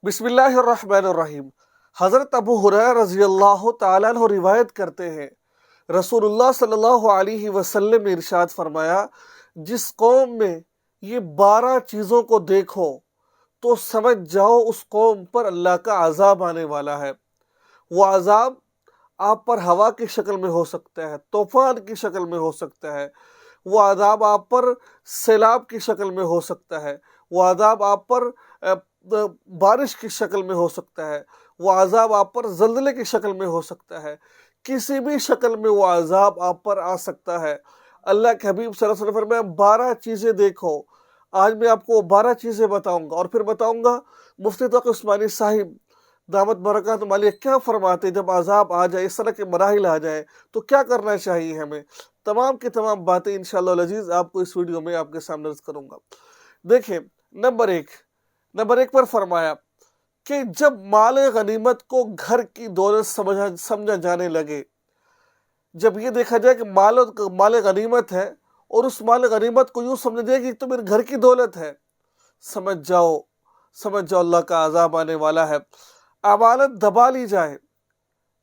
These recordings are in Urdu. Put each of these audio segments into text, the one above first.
بسم اللہ الرحمن الرحیم۔ حضرت ابو ہریرہ رضی اللہ تعالیٰ عنہ روایت کرتے ہیں، رسول اللہ صلی اللہ علیہ وسلم نے ارشاد فرمایا، جس قوم میں یہ 12 چیزوں کو دیکھو تو سمجھ جاؤ اس قوم پر اللہ کا عذاب آنے والا ہے۔ وہ عذاب آپ پر ہوا کی شکل میں ہو سکتا ہے، طوفان کی شکل میں ہو سکتا ہے، وہ عذاب آپ پر سیلاب کی شکل میں ہو سکتا ہے، وہ عذاب آپ پر بارش کی شکل میں ہو سکتا ہے، وہ عذاب آپ پر زلزلے کی شکل میں ہو سکتا ہے، کسی بھی شکل میں وہ عذاب آپ پر آ سکتا ہے۔ اللہ کے حبیب صلی اللہ علیہ وسلم فرمایا 12 چیزیں دیکھو۔ آج میں آپ کو 12 چیزیں بتاؤں گا، اور پھر بتاؤں گا مفتی تقی عثمانی صاحب دامت برکاتہ عالیہ کیا فرماتے جب عذاب آ جائے، اس طرح کے مراحل آ جائے تو کیا کرنا چاہیے ہمیں۔ تمام کی تمام باتیں انشاءاللہ العزیز آپ کو اس ویڈیو میں آپ کے سامنے عرض کروں گا۔ دیکھیں، نمبر ایک پر فرمایا کہ جب مال غنیمت کو گھر کی دولت سمجھا جانے لگے، جب یہ دیکھا جائے کہ مال غنیمت ہے اور اس مال غنیمت کو یوں سمجھا جائے کہ تو میرے گھر کی دولت ہے، سمجھ جاؤ اللہ کا عذاب آنے والا ہے۔ امانت دبا لی جائے،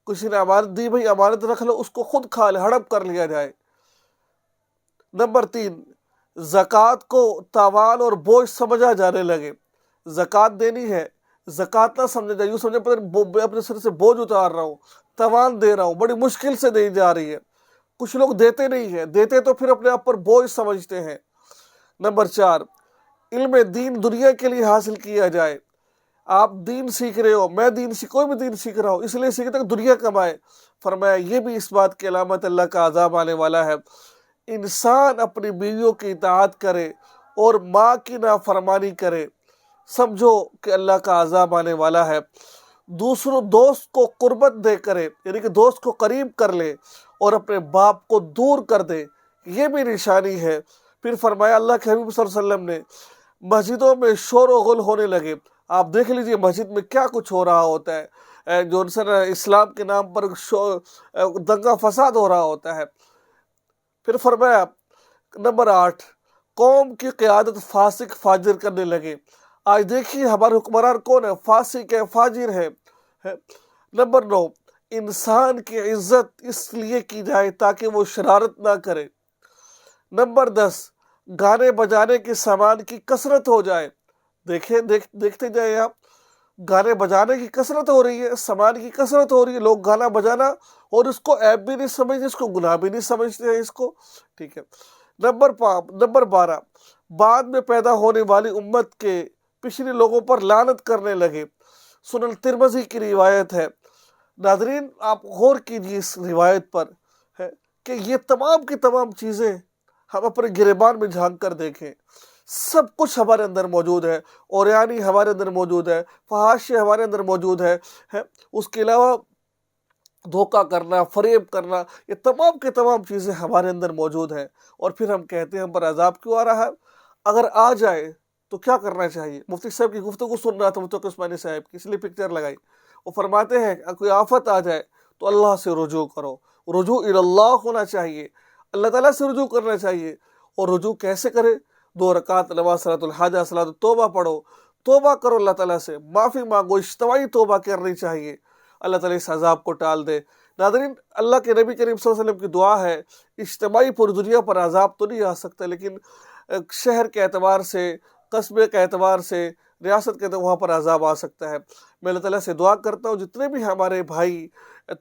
کسی نے امانت دی، بھئی امانت رکھ لو، اس کو خود کھا لے، ہڑپ کر لیا جائے۔ نمبر 3، زکوٰۃ کو تاوان اور بوجھ سمجھا جانے لگے۔ زکوٰۃ دینی ہے، زکوٰۃ نہ سمجھا جائے، یوں سمجھے میں اپنے سر سے بوجھ اتار رہا ہوں، تاوان دے رہا ہوں، بڑی مشکل سے دی جا رہی ہے۔ کچھ لوگ دیتے نہیں ہیں، دیتے تو پھر اپنے آپ پر بوجھ سمجھتے ہیں۔ نمبر 4، علم دین دنیا کے لیے حاصل کیا جائے۔ آپ دین سیکھ رہے ہو، میں کوئی بھی دین سیکھ رہا ہوں، اس لیے سیکھتا کہ دنیا کمائے۔ فرمایا یہ بھی اس بات کی علامت اللہ کا عذاب آنے والا ہے۔ انسان اپنی بیویوں کی اطاعت کرے اور ماں کی نافرمانی کرے، سمجھو کہ اللہ کا عذاب آنے والا ہے۔ دوست کو قربت دے کرے، یعنی کہ دوست کو قریب کر لے اور اپنے باپ کو دور کر دے، یہ بھی نشانی ہے۔ پھر فرمایا اللہ کے حبیب صلی اللہ علیہ وسلم نے، مسجدوں میں شور و غل ہونے لگے۔ آپ دیکھ لیجئے مسجد میں کیا کچھ ہو رہا ہوتا ہے، جو اسلام کے نام پر دنگا فساد ہو رہا ہوتا ہے۔ پھر فرمایا نمبر 8، قوم کی قیادت فاسق فاجر کرنے لگے۔ آج دیکھیے ہمارے حکمران کون ہے؟ فاسق ہے، فاجر ہے۔ نمبر 9، انسان کی عزت اس لیے کی جائے تاکہ وہ شرارت نہ کرے۔ نمبر 10، گانے بجانے کے سامان کی کثرت ہو جائے۔ دیکھتے جائیں آپ، گانے بجانے کی کثرت ہو رہی ہے، سامان کی کثرت ہو رہی ہے، لوگ گانا بجانا اور اس کو عیب بھی نہیں سمجھتے، اس کو گناہ بھی نہیں سمجھتے ہیں اس کو، ٹھیک ہے۔ نمبر 12، بعد میں پیدا ہونے والی امت کے پچھلے لوگوں پر لعنت کرنے لگے۔ سنن ترمذی کی روایت ہے۔ ناظرین آپ غور کیجیے اس روایت پر، ہے کہ یہ تمام کی تمام چیزیں ہم اپنے گریبان میں جھانک کر دیکھیں، سب کچھ ہمارے اندر موجود ہے، اوریانی ہمارے اندر موجود ہے، فحاشی ہمارے اندر موجود ہے۔ اس کے علاوہ دھوکہ کرنا، فریب کرنا، یہ تمام کی تمام چیزیں ہمارے اندر موجود ہیں، اور پھر ہم کہتے ہیں ہم پر عذاب کیوں آ رہا ہے؟ اگر آ جائے تو کیا کرنا چاہیے؟ مفتی صاحب کی گفتگو سن رہا تھا، مفتی تقی عثمانی صاحب کی، اس لیے پکچر لگائی۔ وہ فرماتے ہیں کوئی آفت آ جائے تو اللہ سے رجوع کرو، رجوع اللہ ہونا چاہیے، اللہ تعالیٰ سے رجوع کرنا چاہیے۔ اور رجوع کیسے کرے؟ 2 رکعت نماز، صلاۃ الحاجہ، صلاۃ التوبہ پڑھو، توبہ کرو، اللہ تعالیٰ سے معافی مانگو، اجتماعی توبہ کرنی چاہیے، اللہ تعالیٰ اس عذاب کو ٹال دے۔ ناظرین اللہ کے نبی کریم صلی اللہ علیہ وسلم کی دعا ہے، اجتماعی پوری دنیا پر عذاب تو نہیں آ سکتا، لیکن شہر کے اعتبار سے، قصبے کے اعتبار سے، ریاست کے اعتبار وہاں پر عذاب آ سکتا ہے۔ میں اللہ تعالیٰ سے دعا کرتا ہوں جتنے بھی ہمارے بھائی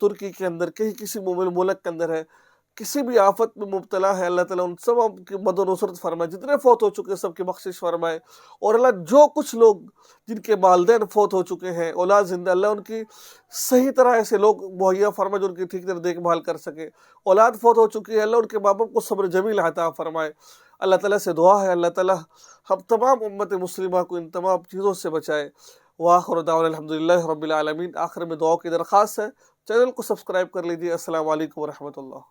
ترکی کے اندر، کسی ملک کے اندر ہے، کسی بھی آفت میں مبتلا ہے، اللہ تعالیٰ ان سب کی مد و نصرت فرمائے، جتنے فوت ہو چکے سب کی بخشش فرمائے، اور اللہ جو کچھ لوگ جن کے والدین فوت ہو چکے ہیں، اولاد زندہ، اللہ ان کی صحیح طرح ایسے لوگ مہیا فرمائے جو ان کی ٹھیک طرح دیکھ بھال کر سکے۔ اولاد فوت ہو چکی ہے، اللہ ان کے ماں باپ کو صبر جمیل عطا فرمائے۔ اللہ تعالیٰ سے دعا ہے اللہ تعالیٰ ہم تمام امت مسلمہ کو ان تمام چیزوں سے بچائے۔ وآخر دعوانا الحمدللہ رب العالمین۔ آخر میں دعا کی درخواست ہے، چینل کو سبسکرائب کر لیجیے۔ السلام علیکم ورحمۃ اللہ۔